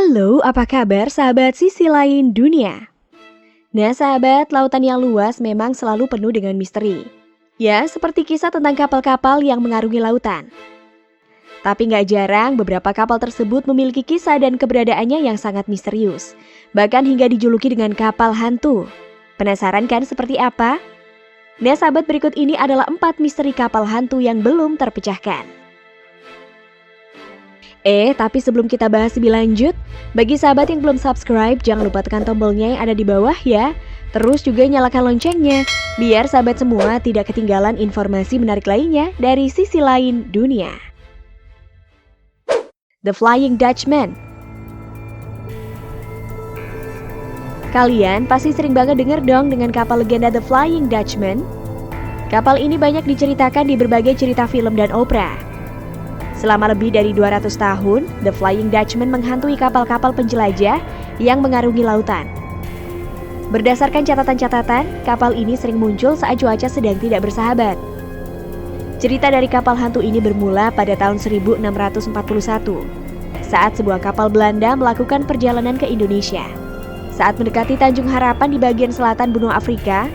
Halo, apa kabar sahabat sisi lain dunia? Nah sahabat, lautan yang luas memang selalu penuh dengan misteri. Ya, seperti kisah tentang kapal-kapal yang mengarungi lautan. Tapi nggak jarang beberapa kapal tersebut memiliki kisah dan keberadaannya yang sangat misterius. Bahkan hingga dijuluki dengan kapal hantu. Penasaran kan seperti apa? Nah sahabat, berikut ini adalah 4 misteri kapal hantu yang belum terpecahkan. Tapi sebelum kita bahas lebih lanjut, bagi sahabat yang belum subscribe, jangan lupa tekan tombolnya yang ada di bawah ya. Terus juga nyalakan loncengnya, biar sahabat semua tidak ketinggalan informasi menarik lainnya dari sisi lain dunia. The Flying Dutchman. Kalian pasti sering banget denger dong dengan kapal legenda The Flying Dutchman. Kapal ini banyak diceritakan di berbagai cerita film dan opera. Selama lebih dari 200 tahun, The Flying Dutchman menghantui kapal-kapal penjelajah yang mengarungi lautan. Berdasarkan catatan-catatan, kapal ini sering muncul saat cuaca sedang tidak bersahabat. Cerita dari kapal hantu ini bermula pada tahun 1641, saat sebuah kapal Belanda melakukan perjalanan ke Indonesia. Saat mendekati Tanjung Harapan di bagian selatan benua Afrika,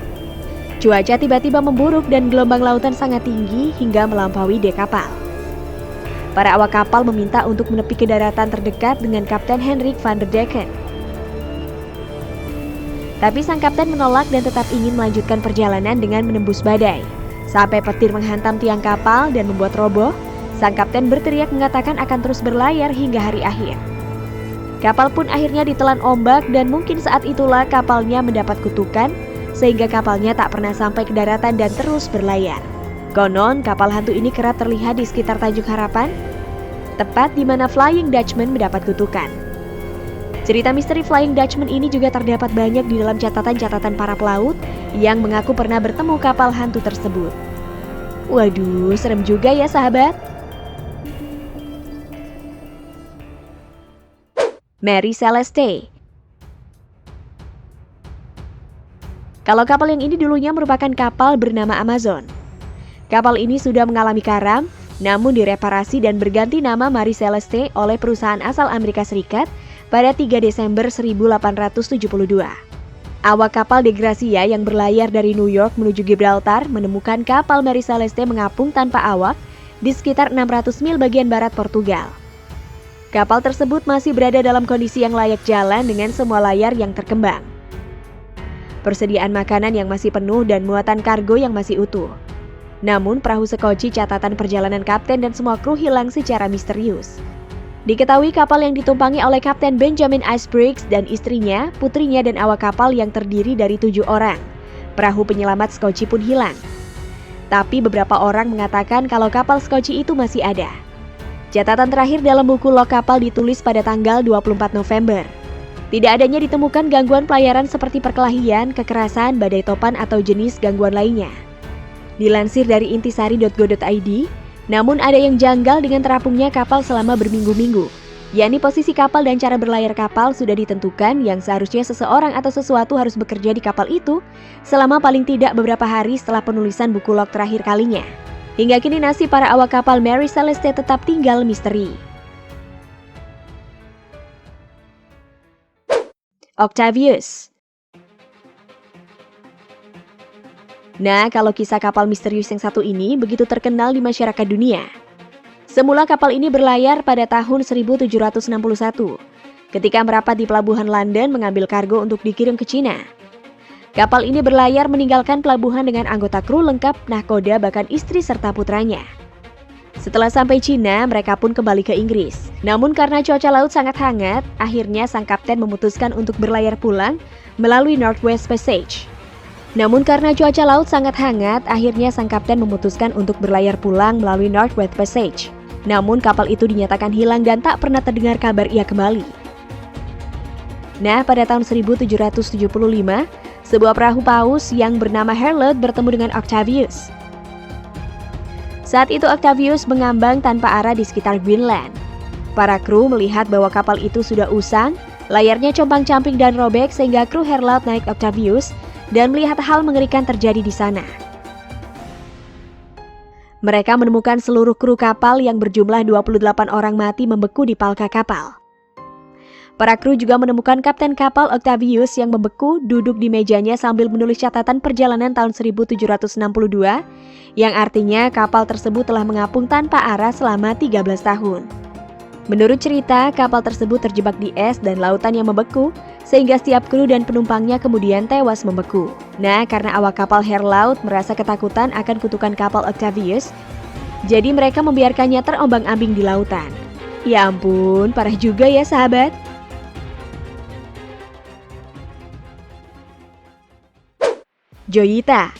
cuaca tiba-tiba memburuk dan gelombang lautan sangat tinggi hingga melampaui dek kapal. Para awak kapal meminta untuk menepi ke daratan terdekat dengan Kapten Hendrik van der Decken. Tapi sang kapten menolak dan tetap ingin melanjutkan perjalanan dengan menembus badai. Sampai petir menghantam tiang kapal dan membuat roboh, sang kapten berteriak mengatakan akan terus berlayar hingga hari akhir. Kapal pun akhirnya ditelan ombak dan mungkin saat itulah kapalnya mendapat kutukan, sehingga kapalnya tak pernah sampai ke daratan dan terus berlayar. Konon, kapal hantu ini kerap terlihat di sekitar Tanjung Harapan, tepat di mana Flying Dutchman mendapat kutukan. Cerita misteri Flying Dutchman ini juga terdapat banyak di dalam catatan-catatan para pelaut yang mengaku pernah bertemu kapal hantu tersebut. Waduh, serem juga ya sahabat. Mary Celeste. Kalau kapal yang ini dulunya merupakan kapal bernama Amazon. Kapal ini sudah mengalami karam, namun direparasi dan berganti nama Mary Celeste oleh perusahaan asal Amerika Serikat pada 3 Desember 1872. Awak kapal De Gracia yang berlayar dari New York menuju Gibraltar menemukan kapal Mary Celeste mengapung tanpa awak di sekitar 600 mil bagian barat Portugal. Kapal tersebut masih berada dalam kondisi yang layak jalan dengan semua layar yang terkembang. Persediaan makanan yang masih penuh dan muatan kargo yang masih utuh. Namun perahu sekoci catatan perjalanan kapten dan semua kru hilang secara misterius. Diketahui kapal yang ditumpangi oleh Kapten Benjamin Icebreaks dan istrinya, putrinya dan awak kapal yang terdiri dari 7 orang. Perahu penyelamat Skoci pun hilang. Tapi beberapa orang mengatakan kalau kapal Skoci itu masih ada. Catatan terakhir dalam buku log kapal ditulis pada tanggal 24 November. Tidak adanya ditemukan gangguan pelayaran seperti perkelahian, kekerasan, badai topan atau jenis gangguan lainnya. Dilansir dari intisari.go.id, namun ada yang janggal dengan terapungnya kapal selama berminggu-minggu, yakni posisi kapal dan cara berlayar kapal sudah ditentukan yang seharusnya seseorang atau sesuatu harus bekerja di kapal itu selama paling tidak beberapa hari setelah penulisan buku log terakhir kalinya. Hingga kini nasib para awak kapal Mary Celeste tetap tinggal misteri. Octavius. Nah, kalau kisah kapal misterius yang satu ini begitu terkenal di masyarakat dunia. Semula kapal ini berlayar pada tahun 1761, ketika merapat di pelabuhan London mengambil kargo untuk dikirim ke Cina. Kapal ini berlayar meninggalkan pelabuhan dengan anggota kru lengkap, nahkoda, bahkan istri serta putranya. Setelah sampai Cina, mereka pun kembali ke Inggris. Namun karena cuaca laut sangat hangat, akhirnya sang kapten memutuskan untuk berlayar pulang melalui Northwest Passage. Namun karena cuaca laut sangat hangat, akhirnya sang kapten memutuskan untuk berlayar pulang melalui Northwest Passage. Namun kapal itu dinyatakan hilang dan tak pernah terdengar kabar ia kembali. Nah, pada tahun 1775, sebuah perahu paus yang bernama Harlot bertemu dengan Octavius. Saat itu Octavius mengambang tanpa arah di sekitar Greenland. Para kru melihat bahwa kapal itu sudah usang, layarnya compang-camping dan robek sehingga kru Harlot naik Octavius dan melihat hal mengerikan terjadi di sana. Mereka menemukan seluruh kru kapal yang berjumlah 28 orang mati membeku di palka kapal. Para kru juga menemukan kapten kapal Octavius yang membeku duduk di mejanya sambil menulis catatan perjalanan tahun 1762, yang artinya kapal tersebut telah mengapung tanpa arah selama 13 tahun. Menurut cerita, kapal tersebut terjebak di es dan lautan yang membeku, sehingga setiap kru dan penumpangnya kemudian tewas membeku. Nah, karena awak kapal Herlaut merasa ketakutan akan kutukan kapal Octavius, jadi mereka membiarkannya terombang-ambing di lautan. Ya ampun, parah juga ya sahabat. Joyita.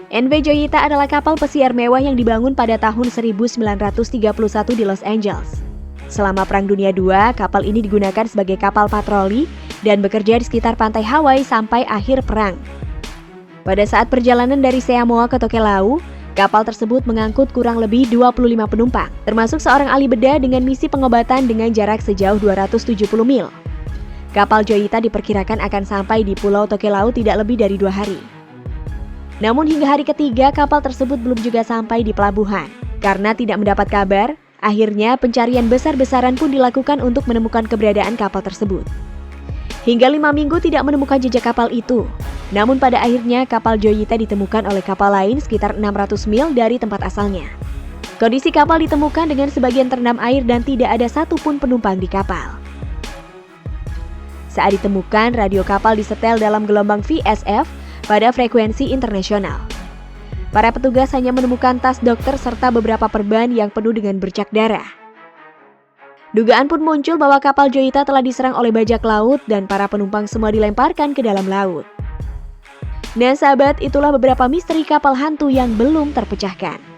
NV Joyita adalah kapal pesiar mewah yang dibangun pada tahun 1931 di Los Angeles. Selama Perang Dunia II, kapal ini digunakan sebagai kapal patroli dan bekerja di sekitar pantai Hawaii sampai akhir perang. Pada saat perjalanan dari Samoa ke Tokelau, kapal tersebut mengangkut kurang lebih 25 penumpang, termasuk seorang ahli bedah dengan misi pengobatan dengan jarak sejauh 270 mil. Kapal Joyita diperkirakan akan sampai di Pulau Tokelau tidak lebih dari 2 hari. Namun hingga hari ketiga, kapal tersebut belum juga sampai di pelabuhan. Karena tidak mendapat kabar, akhirnya pencarian besar-besaran pun dilakukan untuk menemukan keberadaan kapal tersebut. Hingga 5 minggu tidak menemukan jejak kapal itu. Namun pada akhirnya kapal Joyita ditemukan oleh kapal lain sekitar 600 mil dari tempat asalnya. Kondisi kapal ditemukan dengan sebagian terendam air dan tidak ada satupun penumpang di kapal. Saat ditemukan, radio kapal disetel dalam gelombang VSF pada frekuensi internasional. Para petugas hanya menemukan tas dokter serta beberapa perban yang penuh dengan bercak darah. Dugaan pun muncul bahwa kapal Joyita telah diserang oleh bajak laut dan para penumpang semua dilemparkan ke dalam laut. Nah sahabat, itulah beberapa misteri kapal hantu yang belum terpecahkan.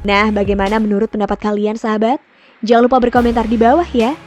Nah, bagaimana menurut pendapat kalian sahabat? Jangan lupa berkomentar di bawah ya.